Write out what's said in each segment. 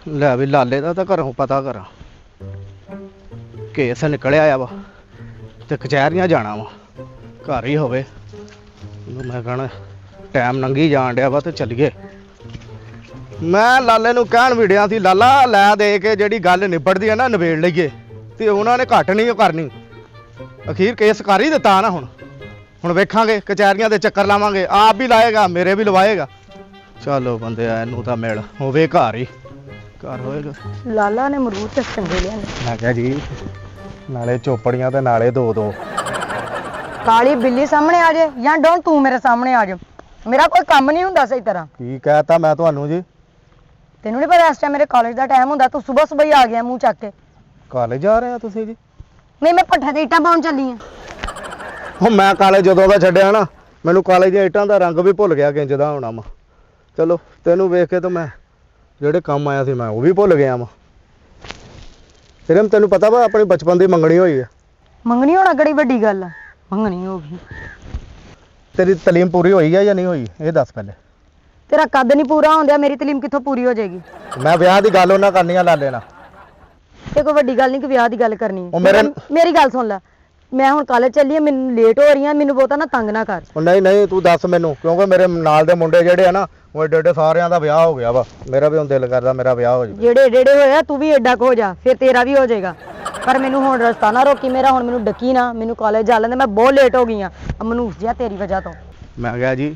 ਲੈ ਵੀ ਲਾਲੇ ਦਾ ਤਾਂ ਘਰੋਂ ਪਤਾ ਕਰਾਂ। ਕੇਸ ਨਿਕਲਿਆ ਆ ਵਾ ਤੇ ਕਚਹਿਰੀਆਂ ਜਾਣਾ ਵਾ। ਘਰ ਹੀ ਹੋਵੇ ਉਹਨੂੰ ਮੈਂ ਕਹਣਾ ਟਾਈਮ ਲੰਘੀ ਜਾਣ ਡਿਆ ਵਾ ਤੇ ਚੱਲੀਏ। ਮੈਂ ਲਾਲੇ ਨੂੰ ਕਹਿਣ ਵੀ ਡਿਆ ਸੀ, ਲਾਲਾ ਲੈ ਦੇ ਕੇ ਜਿਹੜੀ ਗੱਲ ਨਿਬੜਦੀ ਆ ਨਾ ਨਿਬੇੜ ਲਈਏ। ਤੇ ਉਹਨਾਂ ਨੇ ਘੱਟ ਨਹੀਂ ਕਰਨੀ। ਅਖੀਰ ਕੇਸ ਕਰ ਹੀ ਦਿੱਤਾ ਨਾ। ਹੁਣ ਵੇਖਾਂਗੇ, ਕਚਹਿਰੀਆਂ ਦੇ ਚੱਕਰ ਲਾਵਾਂਗੇ। ਆਪ ਵੀ ਲਾਏਗਾ, ਮੇਰੇ ਵੀ ਲਵਾਏਗਾ। ਚਲੋ ਬੰਦੇ ਆ, ਇਹਨੂੰ ਤਾਂ ਮਿਲ ਹੋਵੇ ਘਰ ਹੀ। ਘਰ ਹੋਏਗਾ। ਲਾਲਾ ਨੇ ਅਮਰੂਦ ਤੇ ਚੰਗੇ ਲਿਆਂਦੇ। ਮੈਂ ਕਿਹਾ ਜੀ ਨਾਲੇ ਚੋਪੜੀਆਂ ਤੇ ਨਾਲੇ ਦੋ ਕਾਲੀ ਬਿੱਲੀ ਸਾਹਮਣੇ ਆ ਜੇ ਜਾਂ ਡੋਂਟ ਤੂੰ ਮੇਰੇ ਸਾਹਮਣੇ ਆ ਜਾ। ਮੇਰਾ ਕੋਈ ਕੰਮ ਨਹੀਂ ਹੁੰਦਾ ਸਹੀ ਤਰ੍ਹਾਂ। ਕੀ ਕਹਿਤਾ ਮੈਂ ਤੁਹਾਨੂੰ ਜੀ? ਤੈਨੂੰ ਨਹੀਂ ਪਤਾ ਇਸ ਟਾਈਮ ਮੇਰੇ ਕਾਲਜ ਦਾ ਟਾਈਮ ਹੁੰਦਾ, ਤੂੰ ਸਵੇਰ ਹੀ ਆ ਗਿਆ ਮੂੰਹ ਚੱਕ ਕੇ। ਕਾਲਜ ਜਾ ਰਹੇ ਆ ਤੁਸੀਂ ਜੀ? ਨਹੀਂ, ਮੈਂ ਪੱਠੇ ਤੇ ਇੱਟਾਂ ਪਾਉਣ ਚੱਲੀ ਆ। ਉਹ ਮੈਂ ਕਾਲਜ ਜਦੋਂ ਦਾ ਛੱਡਿਆ ਨਾ, ਮੈਨੂੰ ਕਾਲਜ ਦੀਆਂ ਇੱਟਾਂ ਦਾ ਰੰਗ ਵੀ ਭੁੱਲ ਗਿਆ ਕਿੰਜ ਦਾ ਹੋਣਾ ਵਾ। ਚਲੋ ਤੈਨੂੰ ਵੇਖ ਕੇ ਤਾਂ ਮੈਂ ਜਿਹੜੇ ਕੰਮ ਆਇਆ ਸੀ ਮੈਂ ਉਹ ਵੀ ਭੁੱਲ ਗਿਆ ਵਾ। ਫਿਰ ਤੈਨੂੰ ਪਤਾ ਵਾ ਆਪਣੀ ਬਚਪਨ ਦੀ ਮੰਗਣੀ ਹੋਈ ਹੈ। ਮੰਗਣੀ ਹੋਣਾ ਕਿਹੜੀ ਵੱਡੀ ਗੱਲ ਆ? ਮੰਗਣੀ ਹੋ ਗਈ। ਤੇਰੀ ਤਾਲੀਮ ਪੂਰੀ ਹੋਈ ਹੈ ਜਾਂ ਨਹੀਂ ਹੋਈ ਇਹ ਦੱਸ ਪਹਿਲੇ। ਤੇਰਾ ਕੱਦ ਨਹੀਂ ਪੂਰਾ ਹੁੰਦਿਆ, ਮੇਰੀ ਤਾਲੀਮ ਕਿੱਥੋਂ ਪੂਰੀ ਹੋ ਜਾਏਗੀ? ਮੈਂ ਵਿਆਹ ਦੀ ਗੱਲ ਉਹਨਾਂ ਕਰਨੀ ਆ ਲਾਲੇ ਨਾਲ। ਇਹ ਕੋਈ ਵੱਡੀ ਗੱਲ ਨਹੀਂ ਕਿ ਵਿਆਹ ਦੀ ਗੱਲ ਕਰਨੀ ਉਹ ਹੈ। ਮੇਰੀ ਗੱਲ ਸੁਣ ਲੈ, ਮੈਂ ਹੁਣ ਕਾਲਜ ਚੱਲੀ ਆ, ਮੈਨੂੰ ਲੇਟ ਹੋ ਰਹੀ ਆ, ਮੈਨੂੰ ਬਹੁਤਾ ਨਾ ਤੰਗ ਨਾ ਕਰ। ਉਹ ਨਹੀਂ ਤੂੰ ਦੱਸ ਮੈਨੂੰ, ਕਿਉਂਕਿ ਮੇਰੇ ਨਾਲ ਦੇ ਮੁੰਡੇ ਜਿਹੜੇ ਆ ਨਾ ਉਹ ਏਡੇ ਸਾਰਿਆਂ ਦਾ ਵਿਆਹ ਹੋ ਗਿਆ ਵਾ। ਮੇਰਾ ਵੀ ਹੁਣ ਦਿਲ ਕਰਦਾ ਮੇਰਾ ਵਿਆਹ ਹੋ ਜਾਵੇ। ਜਿਹੜੇ ਏਡੇ ਹੋਏ ਆ ਤੂੰ ਵੀ ਏਡਾ ਕੁ ਹੋ ਜਾ, ਫਿਰ ਤੇਰਾ ਵੀ ਹੋ ਜਾਏਗਾ। ਪਰ ਮੈਨੂੰ ਹੁਣ ਰਸਤਾ ਨਾ ਰੋਕੀ ਮੇਰਾ। ਹੁਣ ਮੈਨੂੰ ਡੱਕੀ ਨਾ, ਮੈਨੂੰ ਕਾਲਜ ਜਾ ਲੈਂਦੇ, ਮੈਂ ਬਹੁਤ ਲੇਟ ਹੋ ਗਈ ਆ ਮਨੂਸ ਜਿਹਾ ਤੇਰੀ ਵਜ੍ਹਾ ਤੋਂ। ਮੈਂ ਕਿਹਾ ਜੀ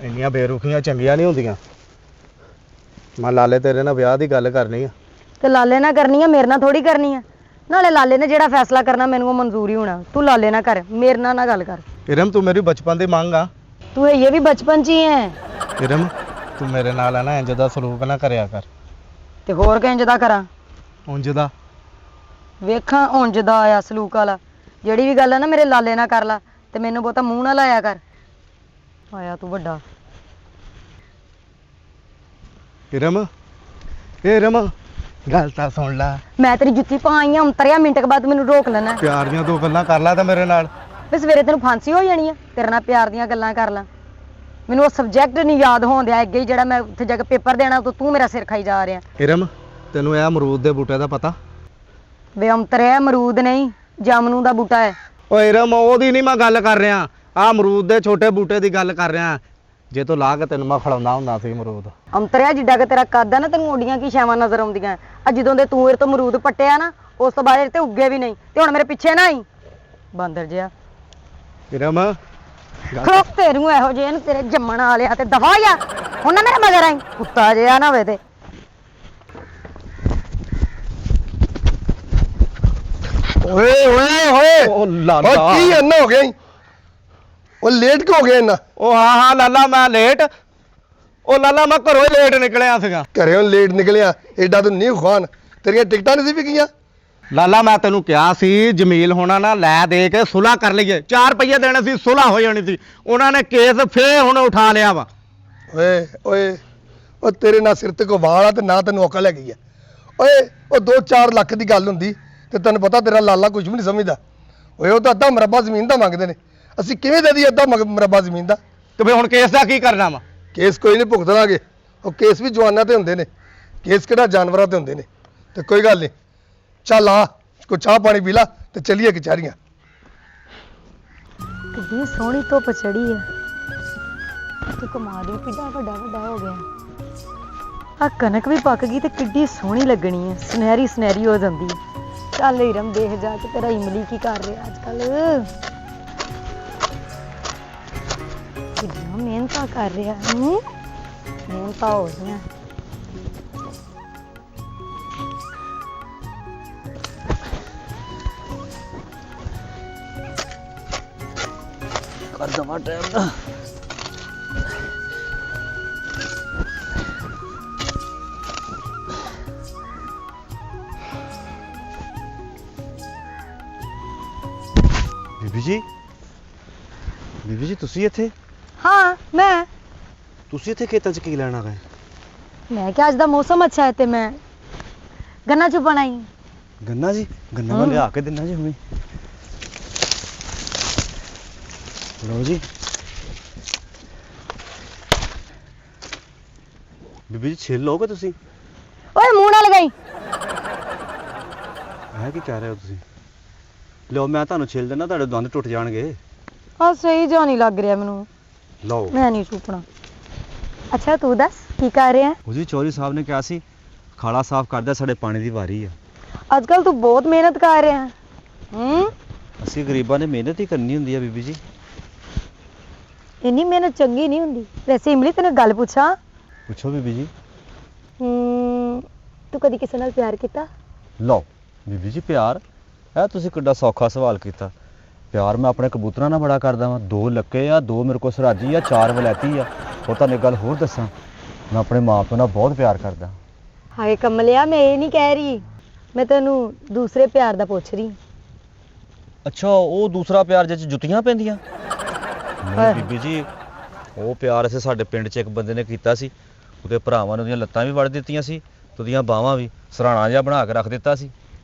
ਇੰਨੀਆਂ ਬੇਰੁਖੀਆਂ ਚੰਗੀਆਂ ਨਹੀਂ ਹੁੰਦੀਆਂ। ਮੈਂ ਲਾਲੇ ਤੇਰੇ ਨਾਲ ਵਿਆਹ ਦੀ ਗੱਲ ਕਰਨੀ ਆ। ਤੇ ਲਾਲੇ ਨਾਲ ਕਰਨੀ ਆ, ਮੇਰੇ ਨਾਲ ਥੋੜੀ ਕਰਨੀ ਆ। ਨਾਲੇ ਲਾਲੇ ਨੇ ਜਿਹੜਾ ਫੈਸਲਾ ਕਰਨਾ ਮੈਨੂੰ ਉਹ ਮਨਜ਼ੂਰ ਹੀ ਹੋਣਾ। ਤੂੰ ਲਾਲੇ ਨਾਲ ਕਰ, ਮੇਰੇ ਨਾਲ ਨਾ ਗੱਲ ਕਰ। ਇਰਮ ਤੂੰ ਮੇਰੀ ਬਚਪਨ ਦੀ ਮੰਗ ਆ। ਤੂੰ ਇਹ ਵੀ ਬਚਪਨ 'ਚ ਹੀ ਹੈ। ਇਰਮ ਤੂੰ ਮੇਰੇ ਨਾਲ ਆ ਨਾ ਇੰਜ ਦਾ ਸਲੂਕ ਨਾ ਕਰਿਆ ਕਰ। ਤੇ ਹੋਰ ਕਿੰਜ ਦਾ ਕਰਾਂ? ਉਂਝ ਦਾ ਵੇਖਾਂ ਉਂਝ ਦਾ ਆਇਆ ਸਲੂਕ ਵਾਲਾ। ਜਿਹੜੀ ਵੀ ਗੱਲ ਆ ਨਾ ਮੇਰੇ ਲਾਲੇ ਨਾਲ ਕਰ ਲਾ, ਤੇ ਮੈਨੂੰ ਬਹੁਤਾ ਮੂੰਹ ਨਾ ਲਾਇਆ ਕਰ। ਆਇਆ ਤੂੰ ਵੱਡਾ। ਇਰਮ ਇਰਮ ਗੱਲ ਤਾਂ ਸੁਣ ਲੈ। ਮੈਂ ਤੇਰੀ ਜੁੱਤੀ ਪਾਈ ਆ ਉਤਰਿਆ, ਮਿੰਟ ਬਾਅਦ ਮੈਨੂੰ ਰੋਕ ਲੈਣਾ। ਪਿਆਰ ਦੀਆਂ ਦੋ ਗੱਲਾਂ ਕਰ ਲੈ ਤਾਂ ਮੇਰੇ ਨਾਲ। ਵੀ ਸਵੇਰੇ ਤੈਨੂੰ ਫਾਂਸੀ ਹੋ ਜਾਣੀ ਆ, ਤੇਰੇ ਨਾਲ ਪਿਆਰ ਦੀਆਂ ਗੱਲਾਂ ਕਰ ਲਾਂ। ਮੈਨੂੰ ਉਹ ਸਬਜੈਕਟ ਨਹੀਂ ਯਾਦ ਹੋਣ ਦਿਆ ਅੱਗੇ ਹੀ, ਜਿਹੜਾ ਮੈਂ ਉੱਥੇ ਜਾ ਕੇ ਪੇਪਰ ਦੇਣਾ, ਤੂੰ ਮੇਰਾ ਸਿਰ ਖਾਈ ਜਾ ਰਿਹਾ। ਇਰਮ ਤੈਨੂੰ ਇਹ ਅਮਰੂਦ ਦੇ ਬੂਟੇ ਦਾ ਪਤਾ? ਵੇ ਉਤਰਿਆ ਅਮਰੂਦ ਨਹੀਂ, ਜਾਮਨੂ ਦਾ ਬੂਟਾ ਹੈ। ਓਏ ਇਰਮ ਉਹਦੀ ਨਹੀਂ ਮੈਂ ਗੱਲ ਕਰ ਰਿਹਾ, ਆ ਅਮਰੂਦ ਦੇ ਛੋਟੇ ਬੂਟੇ ਦੀ ਗੱਲ ਕਰ ਰਿਹਾ। ਜੇ ਤੂੰ ਲਾ ਕੇ ਤੈਨੂੰ ਮੈਂ ਖੜਾਉਂਦਾ ਹੁੰਦਾ ਸੀ ਅਮਰੂਦ। ਅੰਤਰਿਆ ਜਿੱਡਾ ਕਿ ਤੇਰਾ ਕੱਦ ਆ ਨਾ, ਤੈਨੂੰ ਓਡੀਆਂ ਕੀ ਛਾਵਾਂ ਨਜ਼ਰ ਆਉਂਦੀਆਂ ਆ। ਜਦੋਂ ਦੇ ਤੂੰ ਇਹ ਤੋਂ ਅਮਰੂਦ ਪੱਟਿਆ ਨਾ, ਉਸ ਤੋਂ ਬਾਅਦ ਤੇ ਉੱਗੇ ਵੀ ਨਹੀਂ, ਤੇ ਹੁਣ ਮੇਰੇ ਪਿੱਛੇ ਨਾ ਆਈ ਬਾਂਦਰ ਜਿਹਾ। ਇਰਮ ਖਲੋਤੇ ਨੂੰ ਇਹੋ ਜਿਹੇ ਨੂੰ ਤੇਰੇ ਜੰਮਣ ਵਾਲਿਆ ਤੇ ਦਫਾ ਜਾ। ਹੁਣ ਨਾ ਮੇਰੇ ਮਗਰ ਆਈ, ਕੁੱਤਾ ਜਿਹਾ ਨਾ ਹੋਵੇ ਤੇ। ਓਏ ਓਏ ਓਏ ਉਹ ਲਾਲਾ ਓ ਕੀ ਇੰਨਾ ਹੋ ਗਿਆ ਈ? ਉਹ ਲੇਟ ਕਿਉਂ ਹੋ ਗਿਆ ਇੰਨਾ? ਉਹ ਹਾਂ ਲਾਲਾ ਮੈਂ ਲੇਟ। ਉਹ ਲਾਲਾ ਮੈਂ ਘਰੋਂ ਹੀ ਲੇਟ ਨਿਕਲਿਆ ਸੀਗਾ। ਘਰਿਓਂ ਲੇਟ ਨਿਕਲਿਆ? ਐਡਾ ਤੂੰ ਨਹੀਂ ਖਾਨ, ਤੇਰੀਆਂ ਟਿਕਟਾਂ ਨਹੀਂ ਸੀ ਵਿਕੀਆਂ? ਲਾਲਾ ਮੈਂ ਤੈਨੂੰ ਕਿਹਾ ਸੀ ਜਮੀਲ ਹੋਣਾ ਨਾ ਲੈ ਦੇ ਕੇ ਸੁਲ੍ਹਾ ਕਰ ਲਈਏ। 4 ਰੁਪਏ ਦੇਣੇ ਸੀ, ਸੁਲ੍ਹਾ ਹੋ ਜਾਣੀ ਸੀ। ਉਹਨਾਂ ਨੇ ਕੇਸ ਫੇਰ ਹੁਣ ਉਠਾ ਲਿਆ ਵਾ। ਓਏ ਓਏ ਉਹ ਤੇਰੇ ਨਾਲ ਸਿਰ ਤੇ ਕੋ ਵਾਲ ਆ ਤੇ ਨਾ ਤੈਨੂੰ ਅਕਲ ਹੈਗੀ ਆ। ਓਏ ਉਹ 2-4 ਲੱਖ ਦੀ ਗੱਲ ਹੁੰਦੀ ਤੇ ਤੈਨੂੰ ਪਤਾ ਤੇਰਾ ਲਾਲਾ ਕੁਝ ਵੀ ਨਹੀਂ ਸਮਝਦਾ। ਓਏ ਉਹ ਤਾਂ ਅੱਧਾ ਮਰਬਾ ਜ਼ਮੀਨ ਦਾ ਮੰਗਦੇ ਨੇ, ਅਸੀਂ ਕਿਵੇਂ ਦੇ ਦਈਏ ਅੱਧਾ ਮਰਬਾ ਜ਼ਮੀਨ ਦਾ? ਤੇ ਫੇਰ ਹੁਣ ਕੇਸ ਦਾ ਕੀ ਕਰਨਾ ਵਾ? ਕੇਸ ਕੋਈ ਨਹੀਂ ਭੁਗਤ ਲਾਂਗੇ। ਉਹ ਕੇਸ ਵੀ ਜਵਾਨਾਂ ਤੇ ਹੁੰਦੇ ਨੇ, ਕੇਸ ਕਿਹੜਾ ਜਾਨਵਰਾਂ ਤੇ ਹੁੰਦੇ ਨੇ। ਤੇ ਕੋਈ ਗੱਲ ਨਹੀਂ, ਚੱਲ ਆ ਕੋਈ ਚਾਹ ਪਾਣੀ ਪੀ ਲਾ ਤੇ ਚੱਲੀਏ ਕਚਹਿਰੀਆਂ। ਕਿੰਨੀ ਸੋਹਣੀ ਧੁੱਪ ਚੜੀ ਹੈ ਤੇ ਕਮਾਲ ਹੀ ਕਿੱਡਾ ਵੱਡਾ ਵੱਡਾ ਹੋ ਗਿਆ। ਆ ਕਣਕ ਵੀ ਪੱਕ ਗਈ ਤੇ ਕਿੱਡੀ ਸੋਹਣੀ ਲੱਗਣੀ ਹੈ, ਸੁਨਹਿਰੀ ਸੁਨਹਿਰੀ ਹੋ ਜਾਂਦੀ ਹੈ। ਚੱਲ ਹੀਰਮ ਦੇਖ ਜਾ ਕੇ ਤੇਰਾ ਇਮਲੀ ਕੀ ਕਰ ਰਿਹਾ ਅੱਜ ਕੱਲ। ਕਿੰਨਾ ਮਿਹਨਤਾਂ ਕਰ ਰਿਹਾ ਹੈ। ਮਿਹਨਤਾਂ ਹੋ ਰਹੀਆਂ। ਕਰ ਦਵਾ ਟਾਈਮ ਦਾ। ਬੀਬੀ ਜੀ ਤੁਸੀਂ ਇੱਥੇ? ਹਾਂ ਮੈਂ ਤੁਸੀਂ ਇੱਥੇ ਖੇਤਾਂ 'ਚ ਕੀ ਲੈਣ ਆ ਗਏ? ਮੈਂ ਕਿਹਾ ਅੱਜ ਦਾ ਮੌਸਮ ਅੱਛਾ ਹੈ ਤੇ ਮੈਂ ਗੰਨਾ ਚੁਪਣ ਆਈ। ਗੰਨਾ ਜੀ? ਗੰਨਾ ਮੈਂ ਲਿਆ ਕੇ ਦਿੰਦਾ ਜੀ ਹੁਣੇ। ਲਓ ਜੀ। ਬੀਬੀ ਜੀ ਛਿੱਲ ਲਓਗੇ ਤੁਸੀਂ? ਓਏ ਓਏ ਮੂੰਹ ਨਾ ਲਗਾਈ। ਹੈ ਕੀ ਕਹਿ ਰਹੇ ਹੋ ਤੁਸੀਂ? ਲਓ ਮੈਂ ਤੁਹਾਨੂੰ ਛਿਲ ਦੇਣਾ, ਤੁਹਾਡੇ ਦੰਦ ਟੁੱਟ ਜਾਣਗੇ। ਆ ਸਹੀ ਜਿਹਾ ਨਹੀਂ ਲੱਗ ਰਿਹਾ ਮੈਨੂੰ, ਲਓ ਮੈਂ ਨਹੀਂ ਚੁੱਪਣਾ। ਅੱਛਾ ਤੂੰ ਦੱਸ ਕੀ ਕਰ ਰਿਹਾ? ਉਹ ਜੀ ਚੌਧਰੀ ਸਾਹਿਬ ਨੇ ਕਿਹਾ ਸੀ ਖਾਲਾ ਸਾਫ਼ ਕਰਦਾ, ਸਾਡੇ ਪਾਣੀ ਦੀ ਵਾਰੀ ਆ। ਅੱਜ ਕੱਲ ਤੂੰ ਬਹੁਤ ਮਿਹਨਤ ਕਰ ਰਿਹਾ। ਹੂੰ, ਅਸੀਂ ਗਰੀਬਾਂ ਨੇ ਮਿਹਨਤ ਹੀ ਕਰਨੀ ਹੁੰਦੀ ਆ ਬੀਬੀ ਜੀ। ਇੰਨੀ ਮਿਹਨਤ ਚੰਗੀ ਨਹੀਂ ਹੁੰਦੀ। ਵੈਸੇ ਇਮਲੀ ਤੈਨੂੰ ਗੱਲ ਪੁੱਛਾਂ, ਪੁੱਛੋ ਬੀਬੀ ਜੀ। ਤੂੰ ਕਦੀ ਕਿਸੇ ਨਾਲ ਪਿਆਰ ਕੀਤਾ? ਲਓ ਬੀਬੀ ਜੀ, ਪਿਆਰ ਇਹ ਤੁਸੀਂ ਕਿੱਡਾ ਸੌਖਾ ਸਵਾਲ ਕੀਤਾ। ਪਿਆਰ ਮੈਂ ਆਪਣੇ ਕਬੂਤਰਾਂ ਨਾਲ ਬੜਾ ਕਰਦਾ ਵਾਂ। 2 ਲੱਕੇ ਆ, 2 ਮੇਰੇ ਕੋਲ ਸਰਾਜੀ ਆ, 4 ਵਲੈਤੀ ਆ। ਉਹ ਤੁਹਾਨੂੰ ਇੱਕ ਗੱਲ ਹੋਰ ਦੱਸਾਂ, ਮੈਂ ਆਪਣੇ ਮਾਂ ਪਿਓ ਨਾਲ ਬਹੁਤ ਪਿਆਰ ਕਰਦਾ। ਹਾਏ ਕਮਲਿਆ, ਮੈਂ ਇਹ ਨਹੀਂ ਕਹਿ ਰਹੀ, ਮੈਂ ਤੈਨੂੰ ਦੂਸਰੇ ਪਿਆਰ ਦਾ ਪੁੱਛ ਰਹੀ। ਅੱਛਾ, ਉਹ ਦੂਸਰਾ ਪਿਆਰ ਜਿਹ 'ਚ ਜੁੱਤੀਆਂ ਪੈਂਦੀਆਂ? ਨਹੀਂ ਬੀਬੀ ਜੀ, ਉਹ ਪਿਆਰ ਅਸੀਂ ਸਾਡੇ ਪਿੰਡ 'ਚ ਇੱਕ ਬੰਦੇ ਨੇ ਕੀਤਾ ਸੀ। ਉਹਦੇ ਭਰਾਵਾਂ ਨੇ ਉਹਦੀਆਂ ਲੱਤਾਂ ਵੀ ਵੜ ਦਿੱਤੀਆਂ ਸੀ ਤੇ ਉਹਦੀਆਂ ਬਾਹਾਂ ਵੀ, ਸਰਾਣਾ ਜਿਹਾ ਬਣਾ ਕੇ ਰੱਖ ਦਿੱਤਾ ਸੀ।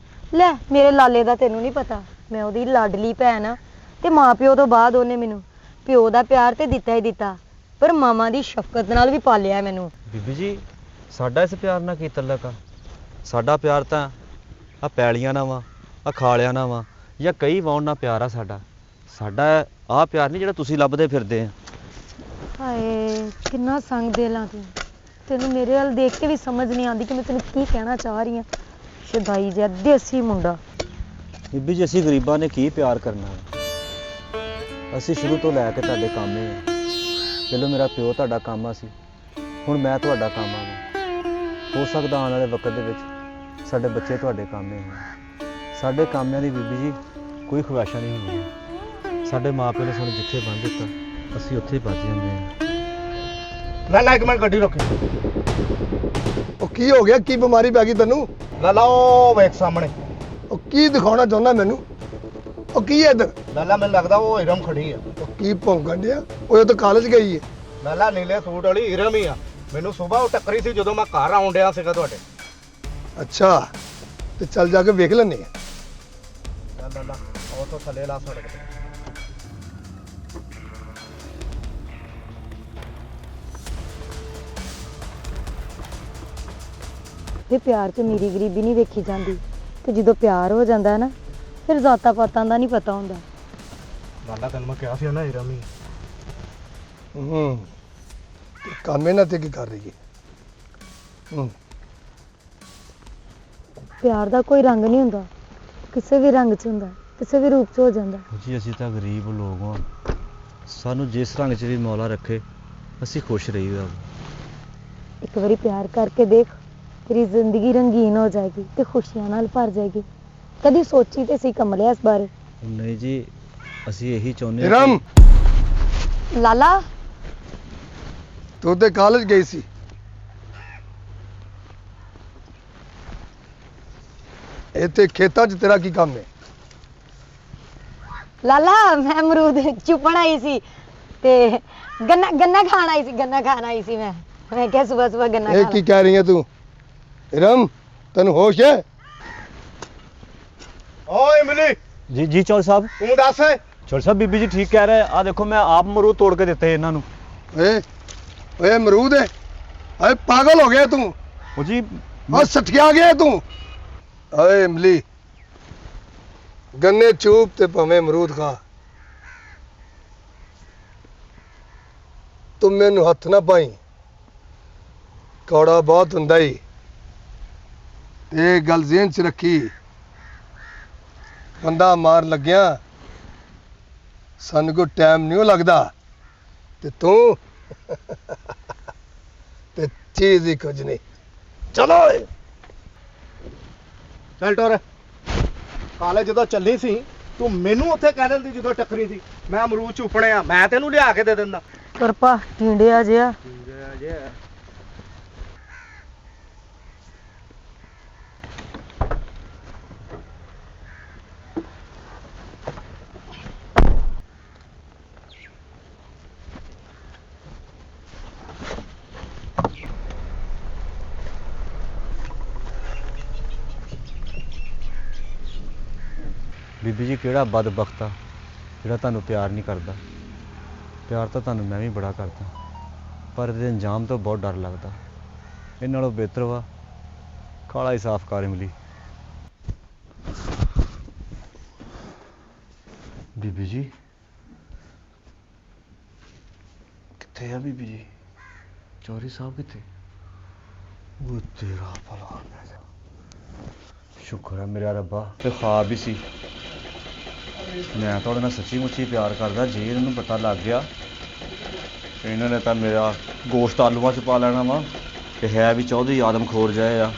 ਲੈ ਮੇਰੇ ਲਾਲੇ ਦਾ ਤੈਨੂੰ ਨਹੀਂ ਪਤਾ, ਮੈਂ ਉਹਦੀ ਲਾਡਲੀ ਭੈਣ ਆ ਤੇ ਮਾਂ ਪਿਓ ਤੋਂ ਬਾਅਦ ਉਹਨੇ ਮੈਨੂੰ ਪਿਓ ਦਾ ਪਿਆਰ ਤੇ ਦਿੱਤਾ ਹੀ ਦਿੱਤਾ, ਪਰ ਮਾਮਾ ਦੀ ਸ਼ਫਕਤ ਨਾਲ ਵੀ ਪਾਲਿਆ ਮੈਨੂੰ। ਬੀਬੀ ਜੀ, ਸਾਡਾ ਇਸ ਪਿਆਰ ਨਾਲ ਕੀ ਤਲਕ ਆ? ਸਾਡਾ ਪਿਆਰ ਤਾਂ ਆ ਪੈਲੀਆਂ ਨਾਲ ਵਾ, ਆ ਖਾਲਿਆਂ ਨਾਲ ਵਾ, ਜਾਂ ਕਈ ਵਾਉਣ ਨਾਲ ਪਿਆਰ ਆ ਸਾਡਾ। ਸਾਡਾ ਆਹ ਪਿਆਰ ਨਹੀਂ ਜਿਹੜਾ ਤੁਸੀਂ ਲੱਭਦੇ ਫਿਰਦੇ ਆ। ਹਾਏ ਕਿੰਨਾ ਸੰਗ ਦਿਲ ਆ ਤੂੰ, ਤੈਨੂੰ ਮੇਰੇ ਵੱਲ ਦੇਖ ਕੇ ਵੀ ਸਮਝ ਨਹੀਂ ਆਉਂਦੀ ਕਿ ਮੈਂ ਤੈਨੂੰ ਕੀ ਕਹਿਣਾ ਚਾਹ ਰਹੀ ਹਾਂ। ਸ਼ਦਾਈ ਜਿਹਾ ਦੇਸੀ ਮੁੰਡਾ। ਬੀਬੀ ਜੀ, ਅਸੀਂ ਗਰੀਬਾਂ ਨੇ ਕੀ ਪਿਆਰ ਕਰਨਾ? ਅਸੀਂ ਸ਼ੁਰੂ ਤੋਂ ਲੈ ਕੇ ਤੁਹਾਡੇ ਕਾਮੇ ਆ। ਪਹਿਲਾਂ ਮੇਰਾ ਪਿਓ ਤੁਹਾਡਾ ਕਾਮਾ ਸੀ, ਹੁਣ ਮੈਂ ਤੁਹਾਡਾ ਕਾਮਾ ਹਾਂ। ਹੋ ਸਕਦਾ ਆਉਣ ਵਾਲੇ ਵਕਤ ਦੇ ਵਿੱਚ ਸਾਡੇ ਬੱਚੇ ਤੁਹਾਡੇ ਕਾਮੇ ਹੋਣ। ਸਾਡੇ ਕਾਮਿਆਂ ਦੀ ਬੀਬੀ ਜੀ ਕੋਈ ਖੁਆਇਸ਼ਾਂ ਨਹੀਂ ਹੁੰਦੀਆਂ। ਸਾਡੇ ਮਾਪਿਆਂ ਨੇ ਸਾਨੂੰ ਜਿੱਥੇ ਬੰਨ੍ਹ ਦਿੱਤਾ ਅਸੀਂ ਉੱਥੇ ਹੀ ਬੱਝ ਜਾਂਦੇ ਹਾਂ। ਲਾਲਾ ਇੱਕ ਮਿੰਟ ਗੱਡੀ ਰੋਕੀ। ਉਹ ਕੀ ਹੋ ਗਿਆ? ਕੀ ਬਿਮਾਰੀ ਪੈ ਗਈ ਤੈਨੂੰ? ਲਾਲਾ ਉਹ ਵੇਖ ਸਾਹਮਣੇ। ਉਹ ਕੀ ਦਿਖਾਉਣਾ ਚਾਹੁੰਦਾ ਮੈਨੂੰ? ਉਹ ਕੀ ਹੈ ਇੱਧਰ? ਲਾਲਾ ਮੈਨੂੰ ਲੱਗਦਾ ਉਹ ਹਿਰਮ ਖੜੀ ਆ। ਉਹ ਕੀ ਭੌਂਕਣ ਡਿਆ? ਉਹ ਤਾਂ ਕਾਲਜ ਗਈ ਹੈ। ਲਾਲਾ ਨੀਲੇ ਸੂਟ ਵਾਲੀ ਹਿਰਮ ਹੀ ਆ। ਮੈਨੂੰ ਸਵੇਰ ਉਹ ਟੱਕਰੀ ਸੀ ਜਦੋਂ ਮੈਂ ਘਰ ਆਉਣ ਡਿਆ ਸੀਗਾ ਤੁਹਾਡੇ। ਅੱਛਾ, ਤੇ ਚੱਲ ਜਾ ਕੇ ਵੇਖ ਲੈਨੇ ਆ। ਲਾਲਾ ਉਹ ਤੋਂ ਥੱਲੇ ਲਾ ਸੜਕ ਤੇ। ਤੇ ਪਿਆਰ 'ਚ ਮੇਰੀ ਗਰੀਬੀ ਨਹੀਂ ਵੇਖੀ ਜਾਂਦੀ, ਤੇ ਜਦੋਂ ਪਿਆਰ ਹੋ ਜਾਂਦਾ ਨਾ ਫਿਰ ਜ਼ਾਤਾਂ ਪਾਤਾਂ ਦਾ ਨਹੀਂ ਪਤਾ ਹੁੰਦਾ। ਲਾਲਾ ਤੈਨੂੰ ਮੈਂ ਕਿਹਾ ਸੀ ਨਾ ਹਿਰਮ ਹੀ। ਕੰਮ ਇਹਨਾਂ ਤੇ ਕੀ ਕਰ ਰਹੀ ਹੈ? ਪਿਆਰ ਦਾ ਕੋਈ ਰੰਗ ਨਹੀਂ ਹੁੰਦਾ, ਕਿਸੇ ਵੀ ਰੰਗ 'ਚ ਹੁੰਦਾ, ਕਿਸੇ ਵੀ ਰੂਪ 'ਚ ਹੋ ਜਾਂਦਾ। ਜੀ ਅਸੀਂ ਤਾਂ ਗਰੀਬ ਲੋਕ ਹਾਂ, ਸਾਨੂੰ ਜਿਸ ਰੰਗ 'ਚ ਵੀ ਮੌਲਾ ਰੱਖੇ ਅਸੀਂ ਖੁਸ਼ ਰਹੀਦਾ। ਇੱਕ ਵਾਰੀ ਪਿਆਰ ਕਰਕੇ ਦੇਖ, ਤੇਰੀ ਜ਼ਿੰਦਗੀ ਰੰਗੀਨ ਹੋ ਜਾਏਗੀ ਤੇ ਖੁਸ਼ੀਆਂ ਨਾਲ ਭਰ ਜਾਏਗੀ। ਕਦੀ ਸੋਚੀ ਤੇ ਸੀ ਕਮਲਿਆ ਇਸ ਬਾਰੇ? ਨਹੀਂ ਜੀ, ਅਸੀਂ ਇਹੀ ਚਾਹੁੰਦੇ ਹਿਰਮ, ਲਾਲਾ ਤੂੰ ਤੇ ਕਾਲਜ ਗਈ ਸੀ। ਇੱਥੇ ਖੇਤਾਂ 'ਚ ਤੇਰਾ ਕੀ ਕੰਮ ਹੈ? ਲਾਲਾ ਮੈਂ ਅਮਰੂਦ ਚੁਪਣ ਆਈ ਸੀ ਤੇ ਗੰਨਾ ਖਾਣ ਆਈ ਸੀ, ਮੈਂ ਕਿਹਾ ਸਵੇਰ ਸਵੇਰ ਗੰਨਾ ਇਹ ਖਾ ਕੀ ਕਹਿ ਰਹੀ ਹੈ ਤੂੰ? ਹਿਰਮ, ਤੈਨੂੰ ਹੋਸ਼ ਹੈ? ਓਏ ਇਮਲੀ, ਜੀ ਜੀ ਚੌਲ ਸਾਹਿਬ। ਤੂੰ ਦੱਸ। ਚੌਲ ਸਾਹਿਬ, ਬੀਬੀ ਜੀ ਠੀਕ ਕਹਿ ਰਹੇ ਆ। ਦੇਖੋ ਮੈਂ ਆਪ ਅਮਰੂਦ ਤੋੜ ਕੇ ਦਿੱਤੇ ਇਹਨਾਂ ਨੂੰ। ਓਏ ਓਏ ਅਮਰੂਦ ਹੈ? ਓਏ ਪਾਗਲ ਹੋ ਗਿਆ ਤੂੰ? ਉਹ ਜੀ ਆ ਸਠਿਆ ਗਿਆ ਤੂੰ? ਓਏ ਇਮਲੀ, ਗੰਨੇ ਚੂਪ ਤੇ ਭਾਵੇਂ ਅਮਰੂਦ ਖਾ, ਤੂੰ ਮੈਨੂੰ ਹੱਥ ਨਾ ਪਾਈ। ਕੌੜਾ ਬਹੁਤ ਹੁੰਦਾ ਈ, ਤੇ ਇਹ ਗੱਲ ਜ਼ਿਹਨ 'ਚ ਰੱਖੀ। ਬੰਦਾ ਮਾਰ ਲੱਗਿਆ ਸਾਨੂੰ ਕੋ ਟਾਈਮ ਨਹੀਂ ਲੱਗਦਾ, ਤੇ ਤੂੰ ਤੇ ਚੀਜ਼ ਹੀ ਕੁਝ ਨਹੀਂ। ਚਲੋ ਓਏ। ਚੱਲ ਟੋਰ। ਕਾਲਜ ਜਦੋਂ ਚੱਲੀ ਸੀ ਤੂੰ ਮੈਨੂੰ ਉੱਥੇ ਕਹਿ ਦਿੰਦੀ ਜਦੋਂ ਟੱਕਰੀ ਸੀ ਮੈਂ ਅਮਰੂਦ ਚੁੱਪਣੇ ਆ, ਮੈਂ ਤੈਨੂੰ ਲਿਆ ਕੇ ਦੇ ਦਿੰਦਾ। ਕਰਪਾ ਟਿੰਡਿਆ ਜਿਹਾ। ਬੀਬੀ ਜੀ, ਕਿਹੜਾ ਬਦਬਖਤ ਆ ਜਿਹੜਾ ਤੁਹਾਨੂੰ ਪਿਆਰ ਨਹੀਂ ਕਰਦਾ। ਪਿਆਰ ਤਾਂ ਤੁਹਾਨੂੰ ਮੈਂ ਵੀ ਬੜਾ ਕਰਦਾ, ਪਰ ਇਹਦੇ ਅੰਜਾਮ ਤੋਂ ਬਹੁਤ ਡਰ ਲੱਗਦਾ। ਇਹ ਨਾਲੋਂ ਬਿਹਤਰ ਵਾ ਕਾਲਾ ਹੀ ਸਾਫ਼ ਕਰ ਇਮਲੀ। ਬੀਬੀ ਜੀ ਕਿੱਥੇ ਆ ਬੀਬੀ ਜੀ? ਚੌਧਰੀ ਸਾਹਿਬ ਕਿੱਥੇ? ਉਹ ਤੇਰਾ ਭਲਾ ਸ਼ੁਕਰ ਹੈ ਮੇਰਾ ਰੱਬਾ, ਤੇ ख्वाब ਹੀ ਸੀ। ਮੈਂ ਤੁਹਾਡੇ ਨਾਲ ਸੱਚੀ ਮੁੱਚੀ ਪਿਆਰ ਕਰਦਾ। ਜੇ ਇਹਨਾਂ ਨੂੰ ਪਤਾ ਲੱਗ ਗਿਆ ਤੇ ਇਹਨਾਂ ਨੇ ਤਾਂ ਮੇਰਾ ਗੋਸ਼ਤ ਆਲੂਆਂ 'ਚ ਪਾ ਲੈਣਾ ਵਾ। ਤੇ ਹੈ ਵੀ ਚੌਧਰੀ ਆਦਮਖੋਰ ਜਾਏ ਆ,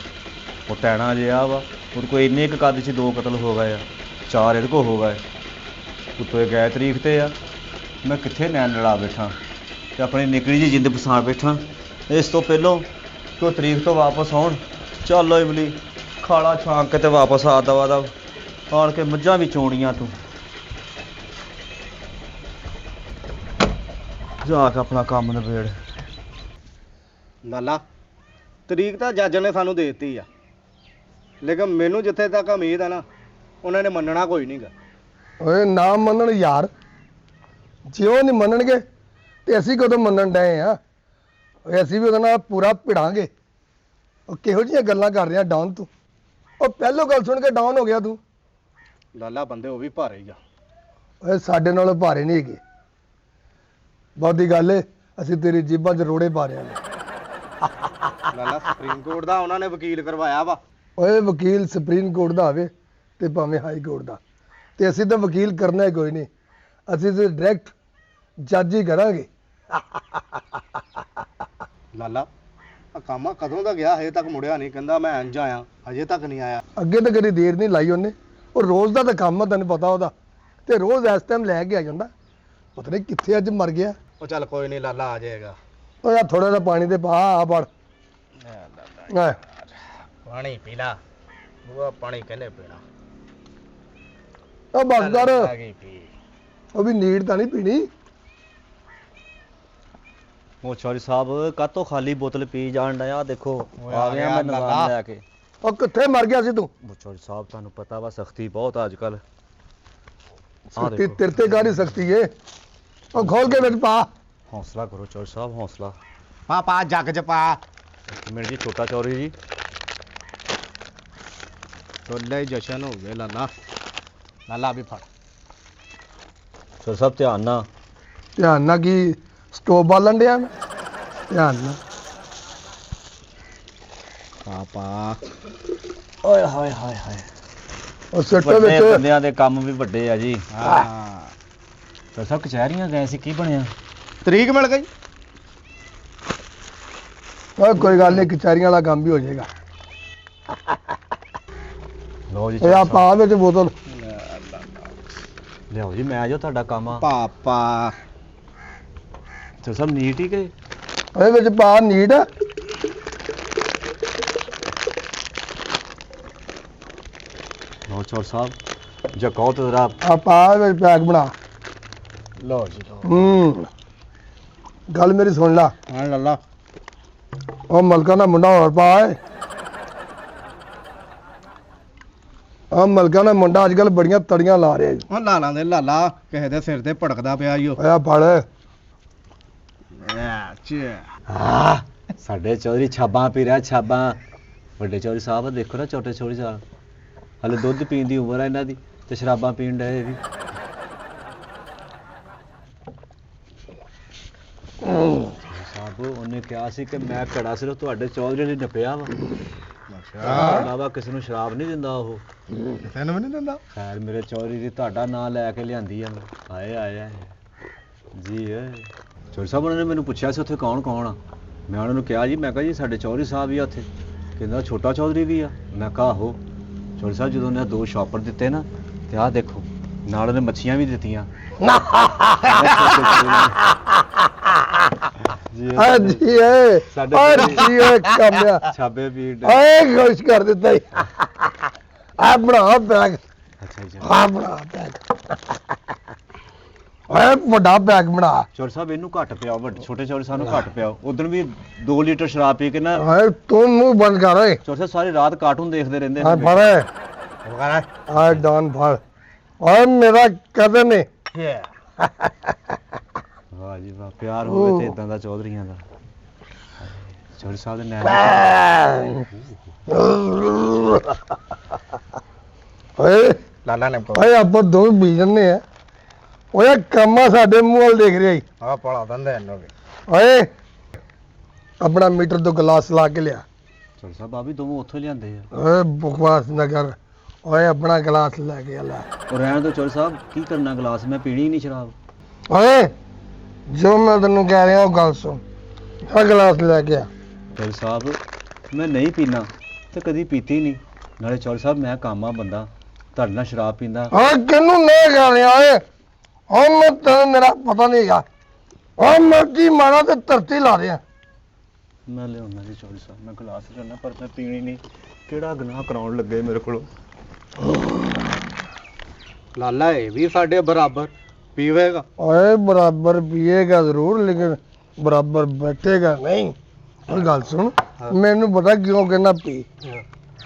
ਉਹ ਟੈਣਾ ਜਿਹਾ ਵਾ। ਉਹਦੇ ਕੋਲ ਇੰਨੇ ਕੁ ਕੱਦ 'ਚ 2 ਕਤਲ ਹੋ ਗਏ ਆ, 4 ਇਹਦੇ ਕੋਲ ਹੋ ਗਏ। ਉੱਤੋਂ ਇਹ ਗਏ ਤਰੀਕ ਤੇ ਆ। ਮੈਂ ਕਿੱਥੇ ਨੈਣ ਲੜਾ ਬੈਠਾ ਤੇ ਆਪਣੀ ਨਿਕਲੀ ਜੀ ਜਿੰਦ ਫਸਾ ਬੈਠਾ। ਇਸ ਤੋਂ ਪਹਿਲੋਂ ਕਿ ਉਹ ਤਰੀਕ ਤੋਂ ਵਾਪਸ ਆਉਣ। ਚੱਲ ਇਮਲੀ ਖਾਲਾ ਛਾਂਕ ਕੇ ਤੇ ਵਾਪਸ ਆ ਦਵਾ ਦਾ ਆਣ ਕੇ ਮੱਝਾਂ ਵੀ ਚੋਣੀਆਂ ਤੂੰ। ਜਾ ਕੇ ਆਪਣਾ ਕੰਮ ਨਿਬੇੜ। ਲਾਲਾ ਤਰੀਕ ਤਾਂ ਜੱਜ ਨੇ ਸਾਨੂੰ ਦੇ ਦਿੱਤੀ ਆ, ਲੇਕਿਨ ਮੈਨੂੰ ਜਿੱਥੇ ਤੱਕ ਉਮੀਦ ਹੈ ਨਾ, ਉਹਨਾਂ ਨੇ ਮੰਨਣਾ ਕੋਈ ਨਹੀਂਗਾ। ਓਏ ਨਾ ਮੰਨਣ ਯਾਰ, ਜੇ ਉਹ ਨਹੀਂ ਮੰਨਣਗੇ ਤੇ ਅਸੀਂ ਕਦੋਂ ਮੰਨਣ ਡਏ ਆ? ਓਏ ਅਸੀਂ ਵੀ ਉਹਦੇ ਨਾਲ ਪੂਰਾ ਭਿੜਾਂਗੇ। ਉਹ ਕਿਹੋ ਜਿਹੀਆਂ ਗੱਲਾਂ ਕਰ ਰਿਹਾ ਡਾਊਨ ਤੂੰ? ਉਹ ਪਹਿਲੋਂ ਗੱਲ ਸੁਣ ਕੇ ਡਾਊਨ ਹੋ ਗਿਆ ਤੂੰ? ਲਾਲਾ ਬੰਦੇ ਉਹ ਵੀ ਭਾਰੇ ਹੀ ਆ। ਓਏ ਸਾਡੇ ਨਾਲੋਂ ਭਾਰੇ ਨਹੀਂ ਹੈਗੇ। ਬਹੁਤੀ ਗੱਲ ਏ, ਅਸੀਂ ਤੇਰੀ ਜੀਬਾਂ 'ਚ ਰੋੜੇ ਪਾ ਰਹੇ ਹਾਂ। ਲਾਲਾ ਸੁਪਰੀਮ ਕੋਰਟ ਦਾ ਉਹਨਾਂ ਨੇ ਵਕੀਲ ਕਰਵਾਇਆ ਵਾ। ਓਏ ਵਕੀਲ ਸੁਪਰੀਮ ਕੋਰਟ ਦਾ ਹੋਵੇ ਤੇ ਭਾਵੇਂ ਹਾਈ ਕੋਰਟ ਦਾ, ਤੇ ਅਸੀਂ ਤਾਂ ਵਕੀਲ ਕਰਨਾ ਹੀ ਕੋਈ ਨਹੀਂ। ਅਸੀਂ ਤਾਂ ਡਾਇਰੈਕਟ ਜੱਜ ਹੀ ਕਰਾਂਗੇ। ਲਾਲਾ ਆ ਕਾਮਾ ਕਦੋਂ ਦਾ ਗਿਆ, ਹਜੇ ਤੱਕ ਮੁੜਿਆ ਨਹੀਂ। ਕਹਿੰਦਾ ਮੈਂ ਇੰਜ ਆਇਆ, ਹਜੇ ਤੱਕ ਨਹੀਂ ਆਇਆ। ਅੱਗੇ ਤਾਂ ਕਦੀ ਦੇਰ ਨਹੀਂ ਲਾਈ ਉਹਨੇ। ਉਹ ਰੋਜ਼ ਦਾ ਤਾਂ ਕੰਮ ਆ, ਤੈਨੂੰ ਪਤਾ ਉਹਦਾ। ਤੇ ਰੋਜ਼ ਇਸ ਟਾਈਮ ਲੈ ਕੇ ਆ ਜਾਂਦਾ। ਪਤਾ ਨਹੀਂ ਕਿੱਥੇ ਅੱਜ ਮਰ ਗਿਆ। ਉਹ ਚੱਲ ਕੋਈ ਨਹੀਂ ਲਾਲਾ ਆ ਜਾਏਗਾ। ਉਹ ਯਾਰ ਥੋੜਾ ਜਿਹਾ ਪਾਣੀ ਤੇ ਪਾ ਆ ਫੜ। ਆ ਪਾਣੀ ਪੀ ਲਾ, ਉਹ ਪਾਣੀ ਕਹਿੰਦੇ ਪੀਣਾ। ਉਹ ਬਸ ਕਰ, ਆ ਗਈ ਪੀ। ਉਹ ਵੀ ਨੀਡ ਤਾਂ ਨਹੀਂ ਪੀਣੀ। ਉਹ ਚੌਧਰੀ ਸਾਹਿਬ ਕਾਹਤੋਂ ਖਾਲੀ ਬੋਤਲ ਪੀ ਜਾਣ ਡਿਆ? ਦੇਖੋ ਓਏ ਆ ਗਿਆ ਮੈਂ ਲਾਲਾ। ਨਿਜ਼ਾਮ ਲੈ ਕੇ। ਉਹ ਕਿੱਥੇ ਮਰ ਗਿਆ ਸੀ ਤੂੰ? ਉਹ ਚੌਧਰੀ ਸਾਹਿਬ ਤੁਹਾਨੂੰ ਪਤਾ ਵਾ ਸਖਤੀ ਬਹੁਤ ਅੱਜ ਕੱਲ। ਸਖਤੀ ਤੇਰੇ ਤੇ ਕਾਹਦੀ ਸਖਤੀ ਏ? ਉਹ ਖੋਲ ਕੇ ਵਿੱਚ ਪਾ। ਹੌਸਲਾ ਕਰੋ ਚੌਧਰੀ ਸਾਹਿਬ, ਹੌਸਲਾ। ਪਾ ਜੱਗ ਚ ਪਾ। ਇੱਕ ਮਿੰਟ ਜੀ ਛੋਟਾ ਚੌਧਰੀ ਜੀ। ਛੋਲੇ ਜਸ਼ਨ ਹੋ ਗਏ ਲਾਲਾ। ਲਾਲਾ ਵੀ ਫੜ। ਚੌਧਰੀ ਸਾਹਿਬ ਧਿਆਨ ਨਾਲ। ਧਿਆਨ ਨਾਲ ਕੀ ਸਟੋਵ ਬਾਲਣ ਡਿਆ ਮੈਂ? ਧਿਆਨ ਨਾਲ। ਪਾ ਓਏ ਹਾਏ ਹਾਏ ਹਾਏ। ਉਹ ਸਿੱਟੋ ਵੱਡੇ ਵਿੱਚ। ਬੰਦਿਆਂ ਦੇ ਕੰਮ ਵੀ ਵੱਡੇ ਆ ਜੀ। ਹਾਂ ਚੌਧਰੀ ਸਾਹਿਬ ਕਚਹਿਰੀਆਂ ਗਏ ਸੀ, ਕੀ ਬਣਿਆ? ਤਰੀਕ ਮਿਲ ਗਈ। ਓਏ ਕੋਈ ਗੱਲ ਨਹੀਂ, ਕਚਹਿਰੀਆਂ ਵਾਲਾ ਕੰਮ ਵੀ ਹੋ ਜਾਏਗਾ। ਲਓ ਜੀ ਇਹ ਆ ਚੌਧਰੀ ਪਾ ਵਿੱਚ ਬੋਤਲ। ਸਾਹਿਬ। ਲਿਆਓ ਜੀ, ਮੈਂ ਜੋ ਤੁਹਾਡਾ ਕੰਮ ਆ। ਪਾਪਾ ਚੌਧਰੀ ਸਾਹਿਬ ਨੀਟ ਹੀ ਗਏ। ਉਹਦੇ ਵਿੱਚ ਪਾ ਨੀਡ। ਲਓ ਚੌਧਰੀ ਸਾਹਿਬ ਜੇ ਕਹੋ ਤਾਂ ਜ਼ਰਾ। ਆ ਪਾ ਵਿੱਚ ਪੈਕ ਬਣਾ। ਲਓ ਜੀ ਲਓ। ਗੱਲ ਮੇਰੀ ਸੁਣ ਲਾ। ਹਾਂ ਲਾਲਾ। ਉਹ ਮਲਕਾਂ ਦਾ ਮੁੰਡਾ ਹੋਰ ਪਾ ਏ। ਆ ਮਲਕਾਂ ਦਾ ਮੁੰਡਾ ਅੱਜ ਕੱਲ ਬੜੀਆਂ ਤੜੀਆਂ ਲਾ ਰਿਹਾ ਜੀ। ਉਹ ਲਾਲਾ ਦੇ ਲਾਲਾ ਕਿਸੇ ਦੇ ਸਿਰ ਤੇ ਭੜਕਦਾ ਪਿਆ ਈ ਉਹ। ਆ ਫੜ। ਹਾਂ ਸਾਡੇ ਚੌਧਰੀ ਛਾਬਾਂ ਪੀ ਰਿਹਾ, ਛਾਬਾਂ। ਵੱਡੇ ਚੌਧਰੀ ਸਾਹਿਬ ਦੇਖੋ ਨਾ, ਛੋਟੇ ਚੌਧਰੀ ਸਾਹਿਬ ਹਲੇ ਦੁੱਧ ਪੀਣ ਦੀ ਉਮਰ ਆ ਇਹਨਾਂ ਦੀ ਤੇ ਸ਼ਰਾਬਾਂ ਪੀਣ ਡਏ ਇਹ ਵੀ। ਸਾਹਿਬ ਉਹਨੇ ਕਿਹਾ ਸੀ ਕਿ ਮੈਂ ਘੜਾ ਸਿਰਫ ਤੁਹਾਡੇ ਚੌਧਰੀ ਲਈ ਨੱਪਿਆ ਵਾ। ਇਲਾਵਾ ਕਿਸੇ ਨੂੰ ਸ਼ਰਾਬ ਨਹੀਂ ਦਿੰਦਾ ਉਹ। ਤੈਨੂੰ ਵੀ ਨਹੀਂ ਦਿੰਦਾ? ਖੈਰ ਮੇਰੇ ਚੌਧਰੀ ਦੀ ਤੁਹਾਡਾ ਨਾਂ ਲੈ ਕੇ ਲਿਆਂਦੀ ਆ ਮੈਂ। ਆਏ ਆਏ ਆਏ ਜੀ। ਚੌਧਰੀ ਸਾਹਿਬ ਉਹਨਾਂ ਨੇ ਮੈਨੂੰ ਪੁੱਛਿਆ ਸੀ ਉੱਥੇ ਕੌਣ ਕੌਣ ਆ। ਮੈਂ ਉਹਨਾਂ ਨੂੰ ਕਿਹਾ ਜੀ, ਮੈਂ ਕਿਹਾ ਜੀ ਸਾਡੇ ਚੌਧਰੀ ਸਾਹਿਬ ਵੀ ਆ ਉੱਥੇ। ਕਹਿੰਦਾ ਛੋਟਾ ਚੌਧਰੀ ਵੀ ਆ। ਮੈਂ ਕਿਹਾ ਆਹੋ। ਚੌਧਰੀ ਸਾਹਿਬ ਜਦੋਂ ਉਹਨੇ 2 ਸ਼ਾਪਰ ਦਿੱਤੇ ਨਾ, ਤੇ ਆਹ ਦੇਖੋ ਨਾਲ ਉਹਨੇ ਮੱਛੀਆਂ ਵੀ ਦਿੱਤੀਆਂ। ਆ ਜੀ ਏ। ਸਾਡੇ ਆ ਜੀ ਏ ਕਾਮਿਆ। ਛਾਬੇ ਪੀੜ। ਓਏ ਖੁਸ਼ ਕਰ ਦਿੱਤਾ ਈ। ਆ ਬਣਾ ਬੈਗ। ਅੱਛਾ ਜੀ। ਆ ਬਣਾ ਬੈਗ। ਓਏ ਵੱਡਾ ਬੈਗ ਬਣਾ। ਚੌਧਰੀ ਸਾਹਿਬ ਇਹਨੂੰ ਘੱਟ ਪਿਆਓ, ਵੱਡੇ ਛੋਟੇ ਚੌਧਰੀ ਸਾਹਿਬ ਨੂੰ ਘੱਟ ਪਿਆਓ। ਉਦੋਂ ਵੀ 2 ਲੀਟਰ ਸ਼ਰਾਬ ਪੀ ਕੇ ਨਾ ਓਏ ਤੂੰ ਮੂੰਹ ਬੰਦ ਕਰ ਓਏ। ਚੌਧਰੀ ਸਾਹਿਬ ਸਾਰੀ ਰਾਤ ਕਾਰਟੂਨ ਦੇਖਦੇ ਰਹਿੰਦੇ ਆ ਨੇ। ਫੜ। ਆ ਡਾਨ ਫੜ। ਓਏ ਮੇਰਾ ਕਦਨ ਏ। ਵਾਹ ਜੀ ਵਾਹ, ਪਿਆਰ ਹੋਵੇ ਤੇ ਇਦਾਂ ਦਾ ਚੌਧਰੀਆਂ ਦਾ। ਚੌਧਰੀ ਸਾਹਿਬ ਦੇ ਓਏ ਲਾਲਾ ਨੇ ਓਏ ਆਪਾਂ ਦੋਵੇਂ ਪੀ ਜੰਨੇ ਆ। ਓਏ ਕੰਮਾ ਸਾਡੇ ਮੂੰਹ ਵੱਲ ਦੇਖ ਰਿਹਾ ਈ। ਆ ਪੜਾ ਦਿੰਦੇ ਇਹਨੂੰ ਵੀ। ਓਏ ਆਪਣਾ ਮੀਟਰ ਤੋਂ ਗਲਾਸ ਲਾ ਕੇ ਲਿਆ। ਚੌਧਰੀ ਸਾਹਿਬ ਆ ਵੀ ਦੋਵੇਂ ਉੱਥੋਂ ਲਿਆਂਦੇ ਆ। ਓਏ ਬਕਵਾਸ ਨਾ ਕਰ। ਓਏ ਆਪਣਾ ਗਲਾਸ ਲੈ ਕੇ ਆ। ਉਹ ਰਹਿਣ ਦਿਓ ਚੌਧਰੀ ਸਾਹਿਬ, ਕੀ ਕਰਨਾ ਗਲਾਸ, ਮੈਂ ਪੀਣੀ ਹੀ ਨਹੀਂ ਸ਼ਰਾਬ। ਓਏ ਜੋ ਮੈਂ ਤੈਨੂੰ ਕਹਿ ਰਿਹਾ ਉਹ ਗੱਲ ਸੁਣ। ਆ ਗਲਾਸ ਲੈ ਕੇ ਆ। ਚੌਧਰੀ ਸਾਹਿਬ ਮੈਂ ਨਹੀਂ ਪੀਣਾ ਤੇ ਕਦੀ ਪੀਤੀ ਨਹੀਂ। ਨਾਲੇ ਚੌਧਰੀ ਸਾਹਿਬ ਮੈਂ ਕਾਮਾ ਬੰਦਾ, ਤੁਹਾਡੇ ਨਾਲ ਸ਼ਰਾਬ ਪੀਂਦਾ। ਓਏ ਕਿਹਨੂੰ ਨਹੀਂ ਕਰ ਰਿਹਾ ਓਏ? ਓ ਮੈਂ ਤੈਨੂੰ ਮੇਰਾ ਪਤਾ ਨਹੀਂ ਹੈਗਾ। ਓ ਮਰਜੀ ਮਾਰਾ ਤੇ ਧਰਤੀ ਲਾ ਦਿਆਂ। ਮੈਂ ਲਿਆਉਣਾ ਜੀ ਚੌਧਰੀ ਸਾਹਿਬ, ਮੈਂ ਗਲਾਸ ਲਿਆਉਣਾ ਪਰ ਮੈਂ ਪੀਣੀ ਨਹੀਂ। ਕਿਹੜਾ ਗੁਨਾਹ ਕਰਾਉਣ ਲੱਗੇ ਮੇਰੇ ਕੋਲੋਂ। ਲਾਲਾ ਇਹ ਵੀ ਸਾਡੇ ਬਰਾਬਰ ਪੀਵੇਗਾ। ਓਏ ਬਰਾਬਰ ਪੀਏਗਾ ਜ਼ਰੂਰ ਲੇਕਿਨ ਬਰਾਬਰ ਬੈਠੇਗਾ ਨਹੀਂ। ਉਹ ਗੱਲ ਸੁਣ, ਮੈਨੂੰ ਪਤਾ ਕਿਉਂ ਕਹਿੰਦਾ ਪੀ।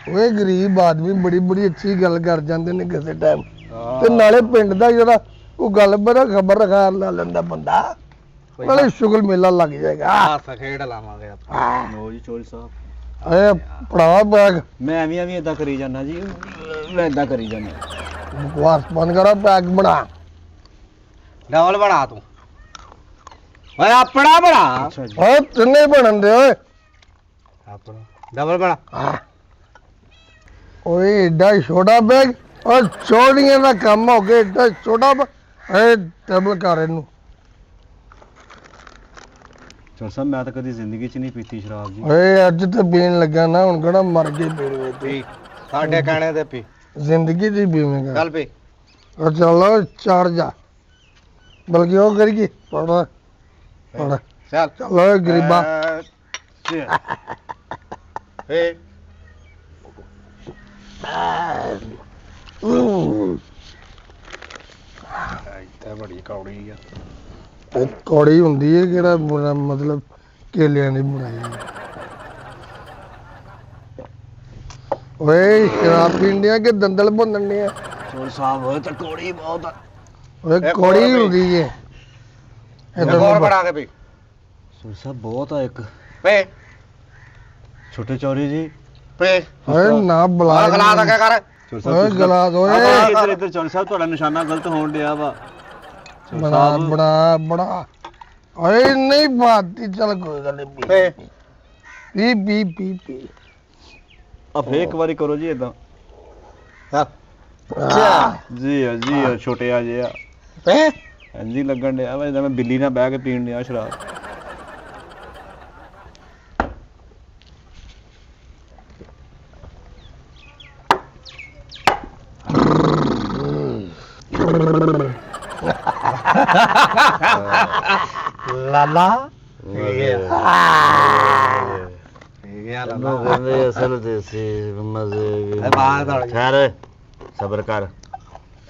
ਓਏ ਗਰੀਬ ਆਦਮੀ ਬੜੀ ਬੜੀ ਅੱਛੀ ਗੱਲ ਕਰ ਜਾਂਦੇ ਨੇ ਕਿਸੇ ਟਾਈਮ, ਤੇ ਨਾਲੇ ਪਿੰਡ ਦਾ ਜਿਹੜਾ ਉਹ ਗੱਲ ਬੜਾ ਖਬਰ ਰਖਾਰ ਲਾ ਲੈਂਦਾ ਬੰਦਾ, ਨਾਲੇ ਸ਼ੁਗਲ ਮੇਲਾ ਲੱਗ ਜਾਏਗਾ। ਹਾਸਾ ਖੇਡ ਲਾਵਾਂਗੇ ਆਪਾਂ। ਨੋ ਜੀ ਚੌਧਰੀ ਸਾਹਿਬ, ਓਏ ਪੜਾ ਬੈਗ ਮੈਂ ਐਵੇਂ ਇਦਾਂ ਕਰੀ ਜਾਂਦਾ ਜੀ, ਮੈਂ ਇਦਾਂ ਕਰੀ ਜਾਂਦਾ। ਬਕਵਾਸ ਬੰਦ ਕਰਾ, ਬੈਗ ਬਣਾ। ਡਬਲ ਬਣਾ ਤੂੰ। ਓਏ ਆਪਣਾ ਬਣਾ। ਅੱਛਾ ਜੀ। ਓਏ ਤਿੰਨੇ ਬਣਨ ਦੇ ਓਏ। ਆਪਣਾ ਡਬਲ ਬਣਾ। ਓਏ ਏਡਾ ਛੋਟਾ ਬੈਗ, ਓ ਚੋੜੀਆਂ ਦਾ ਕੰਮ ਹੋ ਗਿਆ। ਏਡਾ ਛੋਟਾ ਏ ਟੇਬਲ ਕਰ ਇਹਨੂੰ। ਚੌਧਰੀ ਸਾਹਿਬ ਮੈਂ ਤਾਂ ਕਦੀ ਜ਼ਿੰਦਗੀ 'ਚ ਨਹੀਂ ਪੀਤੀ ਸ਼ਰਾਬ ਜੀ। ਓਏ ਅੱਜ ਤੇ ਪੀਣ ਲੱਗਾ ਨਾ, ਹੁਣ ਕਿਹੜਾ ਮਰ ਕੇ ਪੀਣੇ ਪੀ ਸਾਡੇ ਕਹਿਣੇ ਤੇ ਪੀ। ਜ਼ਿੰਦਗੀ ਦੀ ਪੀਵੇਂਗਾ। ਚੱਲ ਪੀ। ਉਹ ਚਲੋ ਚੜ ਜਾ, ਬਲਕਿ ਉਹ ਕਰੀਏ ਪੜਾ ਪੜਾ। ਚੱਲ ਚਲੋ ਗਰੀਬਾ। ਏ ਇੱਥੇ ਬੜੀ ਕੌੜੀ ਆ। ਇਹ ਕੌੜੀ ਹੁੰਦੀ ਹੈ ਕਿਹੜਾ ਮਤਲਬ ਕੇਲਿਆਂ ਦੀ ਬਣਾਈ ਹੈ। ਓਏ ਸ਼ਰਾਬ ਪੀਂਦੇ ਆ ਕਿ ਦੰਦਲ ਭੁੰਨਣੇ ਆ? ਚੌਧਰੀ ਸਾਹਿਬ ਹੋਏ ਤਾਂ ਕੋੜੀ ਬਹੁਤ ਆ। ਓਏ ਇਹ ਕੌੜੀ ਕੌੜ ਪਈ। ਹੁੰਦੀ ਹੈ। ਹੋਰ ਬਣਾ ਕੇ ਪੀ। ਚੌਧਰੀ ਸਾਹਿਬ ਬਹੁਤ ਆ ਇੱਕ। ਪੀ ਛੋਟੇ ਚੌਧਰੀ ਜੀ। ਪੀ। ਓਏ ਨਾ ਬੁਲਾ। ਆ ਗਲਾ ਦਾ ਕੀ ਕਰ। ਚੌਧਰੀ ਸਾਹਿਬ ਓਏ ਗਲਾਸ ਓਏ ਇੱਧਰ ਇੱਧਰ ਚੌਧਰੀ ਸਾਹਿਬ, ਤੁਹਾਡਾ ਨਿਸ਼ਾਨਾ ਗਲਤ ਹੋਣ ਡਿਆ ਵਾ। ਚੌਧਰੀ ਬਣਾ ਸਾਹਿਬ ਬਣਾ ਬਣਾ। ਓਏ ਨਹੀਂ ਬਾਤੀ, ਚੱਲ ਕੋਈ ਗੱਲ ਨਹੀਂ। ਪੀ। ਪੀ ਪੀ ਪੀ ਪੀ। ਆ ਫੇਰ ਇੱਕ ਵਾਰੀ ਕਰੋ ਜੀ ਇਦਾਂ। ਜੀ ਆ ਛੋਟੇ ਆ ਜੇ ਆ। ਪੀ। ਇੰਜੀ ਲੱਗਣ ਡਿਆ ਵਾ ਜਿੱਦਾਂ ਮੈਂ ਬਿੱਲੀ ਨਾਲ ਬਹਿ ਕੇ ਪੀਣ ਡਿਆ ਸ਼ਰਾਬ। ਲਾਲਾ ਕਹਿੰਦੇ ਅਸਲ ਦੇਸੀ ਮਜ਼ੇ ਬਾਹਰ ਦੌੜ ਗਿਆ। ਠਹਿਰ, ਸਬਰ ਕਰ,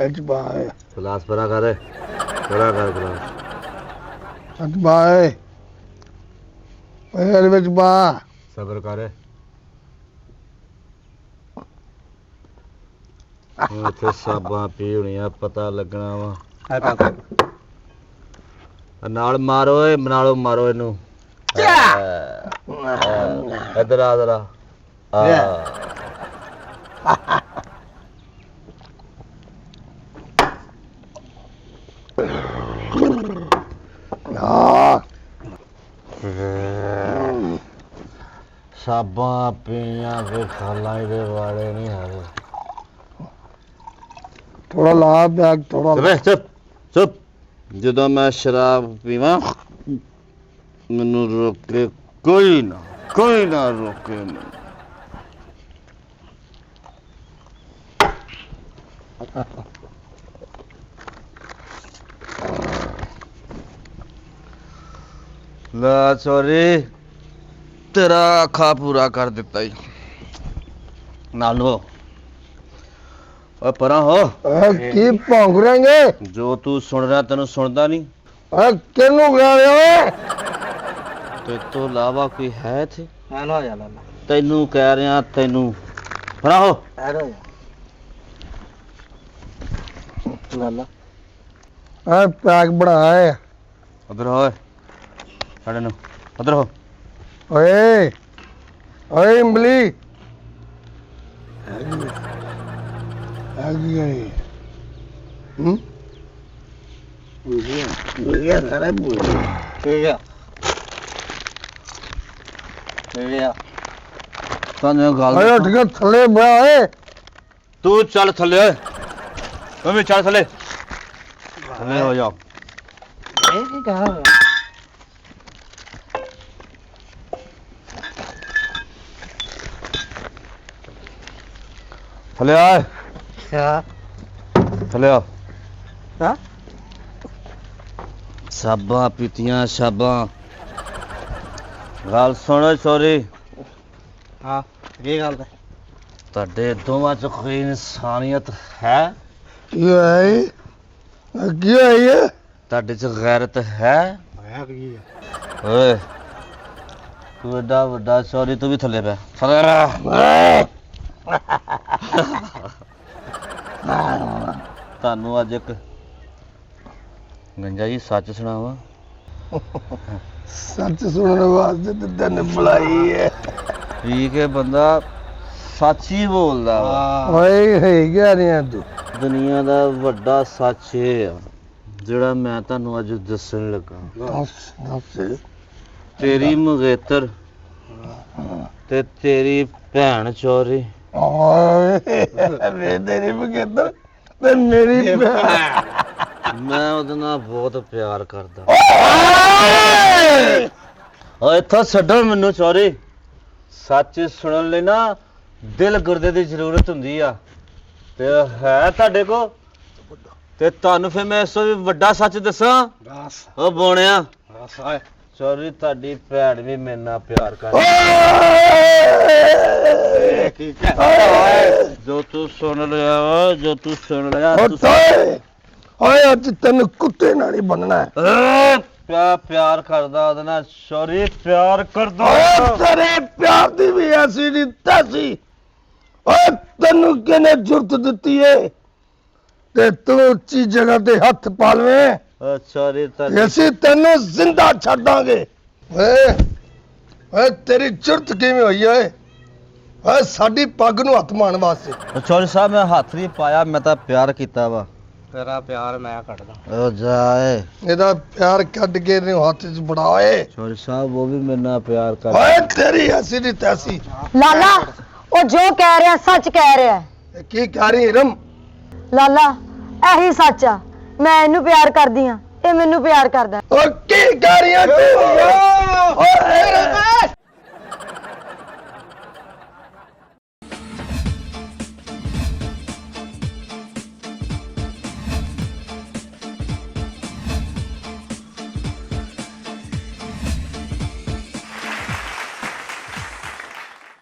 ਅੱਜ ਬਾਏ ਗਲਾਸ ਭਰਾ ਕਰ, ਭਰਾ ਕਰ ਗਲਾਸ। ਅੱਜ ਬਾਏ। ਓਏ ਇਹਦੇ ਵਿੱਚ ਪਾ। ਸਬਰ ਕਰ। ਇੱਥੇ ਸਾਬਾਂ ਪੀ ਹੋਣੀਆਂ, ਪਤਾ ਲੱਗਣਾ ਵਾ। ਨਾਲ ਮਾਰੋ ਏ, ਨਾਲੋਂ ਮਾਰੋ ਇਹਨੂੰ। ਇੱਧਰ ਆ ਜ਼ਰਾ। ਸਾਬਾਂ ਪੀਆਂ ਫਿਰ ਖਾਲਾਂ ਦੇ ਵਾਲੇ ਨਹੀਂ ਹੈਗੇ। ਥੋੜਾ ਲਾ ਬੈਗ ਥੋੜਾ। ਚੁੱਪ ਚੁੱਪ। ਜਦੋਂ ਮੈਂ ਸ਼ਰਾਬ ਪੀਵਾਂ ਮੈਨੂੰ ਰੋਕੇ ਕੋਈ ਨਾ ਰੋਕੇ ਮੈਨੂੰ। ਲਾ ਸੋਰੀ, ਤੇਰਾ ਆਖਾ ਪੂਰਾ ਕਰ ਦਿੱਤਾ ਜੀ। ਨਾਲੋ ਓਏ ਪਰਾਂ ਹੋ। ਕੀ ਭੌਂਕ ਰਹੇਂਗੇ? ਜੋ ਤੂੰ ਸੁਣ ਰਿਹਾ ਤੈਨੂੰ ਸੁਣਦਾ ਨਹੀਂ? ਓਏ ਕਿਹਨੂੰ ਕਹਿ ਰਹੇ ਓਏ? ਤੇ ਤੋਂ ਇਲਾਵਾ ਕੋਈ ਹੈ ਇੱਥੇ? ਐਨੋ ਆ ਜਾ ਲਾਲਾ। ਤੈਨੂੰ ਕਹਿ ਰਿਹਾ, ਤੈਨੂੰ ਪਰਾਂ ਹੋ। ਐਨੋ ਆ ਲਾਲਾ। ਆ ਪੈਕ ਬਣਾ ਹੈ। ਉਧਰ ਹੋ ਸਾਡੇ ਨੂੰ, ਉਧਰ ਹੋ। ਓਏ ਓਏ ਇੰਬਲੀ ਆ ਗਈ ਹੂੰ ਬੁਝਿਆ ਸਾਰਾ ਬੁਝਿਆ ਤੁਹਾਨੂੰ ਗੱਲ ਓਏ ਉੱਠ ਕੇ ਥੱਲੇ ਬਹਿ ਓਏ ਤੂੰ ਚੱਲ ਥੱਲੇ ਓਏ ਤੂੰ ਵੀ ਚੱਲ ਥੱਲੇ ਥੱਲੇ ਹੋ ਜਾ ਇਹ ਕੀ ਕਹਾ ਥੱਲੇ ਆ ਕਿਆ ਥੱਲੇ ਆ ਹਾਂ ਸ਼ਾਬਾਂ ਪੀਤੀਆਂ ਸ਼ਾਬਾਂ ਗੱਲ ਸੁਣ ਚੋਰੀ ਹਾਂ ਕੀ ਗੱਲ ਹੈ ਤੁਹਾਡੇ ਦੋਵਾਂ ਚ ਕੋਈ ਇਨਸਾਨੀਅਤ ਹੈ ਕੀ ਹੋਇਆ ਈ? ਕੀ ਹੋਈ ਹੈ ਤੁਹਾਡੇ ਚ ਗੈਰਤ ਹੈ ਆਇਆ ਕੀ ਓਏ ਤੂੰ ਏਡਾ ਵੱਡਾ ਚੋਰੀ ਤੂੰ ਵੀ ਥੱਲੇ ਪੈ ਥੱਲੇ ਰਹਿ ਤੁਹਾਨੂੰ ਅੱਜ ਇੱਕ ਗੰਜਾ ਜੀ ਸੱਚ ਸੁਣਾਵਾਂ ਸੱਚ ਸੁਣਨ ਵਾਸਤੇ ਤੇ ਤੈਨੂੰ ਬੁਲਾਈ ਹੈ ਠੀਕ ਹੈ ਬੰਦਾ ਸੱਚ ਹੀ ਬੋਲਦਾ ਵਾ ਓਏ ਹੈ ਗਿਆ ਨਹੀਂ ਤੂੰ ਦੁਨੀਆ ਦਾ ਵੱਡਾ ਸੱਚ ਇਹ ਆ ਜਿਹੜਾ ਮੈਂ ਤੁਹਾਨੂੰ ਅੱਜ ਦੱਸਣ ਲੱਗਾ ਦੱਸ ਤੇਰੀ ਮੰਗੇਤਰ ਤੇ ਤੇਰੀ ਭੈਣ ਚੋਰੀ ਓਏ ਵੇ ਤੇਰੀ ਬਗੇਦਰ ਤੇ ਮੇਰੀ ਭੈਣ ਮੈਂ ਉਹਦੇ ਨਾਲ ਬਹੁਤ ਪਿਆਰ ਕਰਦਾ ਓਏ ਇੱਥੋਂ ਛੱਡੋ ਮੈਨੂੰ ਚੋਰੀ ਸੱਚ ਸੁਣਨ ਲਈ ਨਾ ਦਿਲ ਗੁਰਦੇ ਦੀ ਜ਼ਰੂਰਤ ਹੁੰਦੀ ਆ ਤੇ ਹੈ ਤੁਹਾਡੇ ਕੋ ਤੇ ਤੁਹਾਨੂੰ ਫਿਰ ਮੈਂ ਇਸ ਤੋਂ ਵੀ ਵੱਡਾ ਸੱਚ ਦੱਸਾਂ ਬਸ ਉਹ ਬੋਣਿਆ ਬਸ ਆਏ ਚੋਰੀ ਤੁਹਾਡੀ ਭੈਣ ਵੀ ਮੇਰੇ ਨਾਲ ਪਿਆਰ ਕਰਦੀ ਕੀ ਕਹਿ ਜੋ ਤੂੰ ਸੁਣ ਲਿਆ ਵਾ ਜੋ ਤੂੰ ਸੁਣ ਲਿਆ ਓਏ ਓਏ ਅੱਜ ਤੈਨੂੰ ਕੁੱਤੇ ਨਾਲ ਹੀ ਬੰਨਣਾ ਪਿਆਰ ਕਰਦਾ ਉਹਦੇ ਨਾਲ ਚੋਰੀ ਪਿਆਰ ਕਰਦਾ ਓਏ ਤੇਰੇ ਪਿਆਰ ਦੀ ਵੀ ਐਸੀ ਨਹੀਂ ਤੈਸੀ ਓਏ ਤੈਨੂੰ ਕਿਹਨੇ ਜੁਰਤ ਦਿੱਤੀ ਏ ਤੇ ਤੂੰ ਉੱਚੀ ਜਗ੍ਹਾ ਤੇ ਹੱਥ ਪਾ ਲਵੇਂ ਓ ਚੋਰੀ ਤੁਹਾਡੀ ਅਸੀਂ ਤੈਨੂੰ ਜ਼ਿੰਦਾ ਛੱਡਾਂਗੇ ਓਏ ਓਏ ਤੇਰੀ ਜੁਰਤ ਕਿਵੇਂ ਹੋਈ ਓਏ ਓਏ ਸਾਡੀ ਪੱਗ ਨੂੰ ਹੱਥ ਮਾਰਨ ਵਾਸਤੇ ਚੋਰੀ ਸਾਹਿਬ ਮੈਂ ਹੱਥ ਨਹੀਂ ਪਾਇਆ ਮੈਂ ਤਾਂ ਪਿਆਰ ਕੀਤਾ ਵਾ ਤੇਰਾ ਪਿਆਰ ਮੈਂ ਕੱਢਦਾ ਓ ਜਾਏ ਇਹਦਾ ਪਿਆਰ ਕੱਢ ਕੇ ਇਹਨੂੰ ਹੱਥ 'ਚ ਫੜਾ ਓਏ ਚੋਰੀ ਸਾਹਿਬ ਉਹ ਵੀ ਮੇਰੇ ਨਾਲ ਪਿਆਰ ਕਰਦਾ ਓਏ ਤੇਰੀ ਐਸੀ ਨਹੀਂ ਤੈਸੀ ਲਾਲਾ ਉਹ ਜੋ ਕਹਿ ਰਿਹਾ ਸੱਚ ਕਹਿ ਰਿਹਾ ਹੈ। ਇਹ ਕੀ ਕਰ ਰਹੀ ਰਮ ਲਾਲਾ ਇਹੀ ਸੱਚ ਆ ਮੈਂ ਇਹਨੂੰ ਪਿਆਰ ਕਰਦੀ ਆ ਇਹ ਮੈਨੂੰ ਪਿਆਰ ਕਰਦਾ ਓ ਕੀ ਕਰ ਰਹੀ ਆ ਤੂੰ ਓਏ